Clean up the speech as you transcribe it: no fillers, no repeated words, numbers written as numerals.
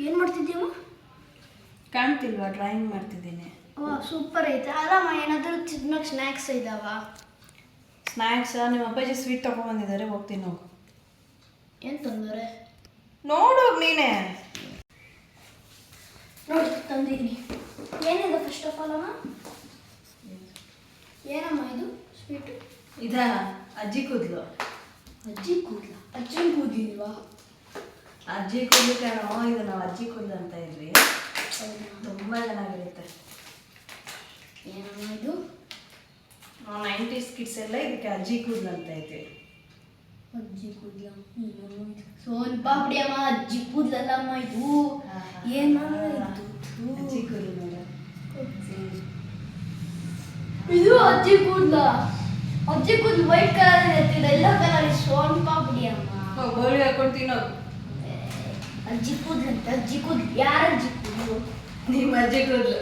ಏನು ಮಾಡ್ತಿದ್ದೀಯಮ್ಮ? ಕಾಣ್ತಿಲ್ವಾ? ಡ್ರಾಯಿಂಗ್ ಮಾಡ್ತಿದ್ದೀನಿ. ವಾ ಸೂಪರ್ ಐತೆ. ಅಲ್ಲಮ್ಮ ಏನಾದರೂ ತಿನ್ನೋಕೆ ಸ್ನ್ಯಾಕ್ಸ್ ಇದ್ದಾವ? ಸ್ನ್ಯಾಕ್ಸ್ ನಿಮ್ಮ ಅಪ್ಪಾಜಿ ಸ್ವೀಟ್ ತೊಗೊಂಬಂದಿದ್ದಾರೆ, ಹೋಗ್ತೀನಿ ಹೋಗು. ಏನು ತಂದರೆ? ನೋಡು ನೀನೇ. ನೋಡಿ ತಂದಿದ್ದೀನಿ. ಏನಿದೆ ಫಸ್ಟ್ ಆಫ್ ಆಲ್ ಅಮ್ಮ? ಏನಮ್ಮ ಇದು ಸ್ವೀಟು? ಇದಾ ಅಜ್ಜಿ ಕೂದಲು. ಅಜ್ಜಿ ಕೂದಲ? ಅಜ್ಜನ ಕೂದಲಿಲ್ವಾ? ಅಜ್ಜಿ ಕೂದಲು ಕಾಣೋ, ಇದು ನಾವು ಅಜ್ಜಿ ಕೂದಲು ಅಂತ ಇದ್ವಿ. ತುಂಬ ಚೆನ್ನಾಗಿರುತ್ತೆ. ಏನಮ್ಮ ಇದು? ನಾವು 90s ಕಿಡ್ಸ್ ಎಲ್ಲ ಇದಕ್ಕೆ ಅಜ್ಜಿ ಕೂದಲು ಅಂತ ಇದ್ವಿ. ಅಜ್ಜಿ ಕೂದಲ? ಸೋನ್ ಪಾಪಡಿ ಅಮ್ಮ, ಅಜ್ಜಿ ಕೂದಲಲ್ಲಮ್ಮ ಇದು. ಏನಮ್ಮ ಇದು? ಅಜ್ಜಿ ಕೂದಲು ನೋಡು. ಇದು ಅಜ್ಜಿ ಕೂದಲ? ಅಜ್ಜಿ ಕೂದಲು ವೈಟ್ ಕಲರ್ ಇರುತ್ತೆ, ಇದೆಲ್ಲ ಕಲರ್ ಸೋನ್ ಪಾಪಡಿ ಅಮ್ಮ. ಗೋಳಿ ಹಾಕೊಂಡು ತಿನ್ನೋದು. ಅಜ್ಜಿ ಕೂದಲು ಅಂತ? ಅಜ್ಜಿ ಕೂದಲು? ಯಾರ ಅಜ್ಜಿ ಕೂದಲು? ನಿಮ್ಮ ಅಜ್ಜಿ ಕೂದಲು.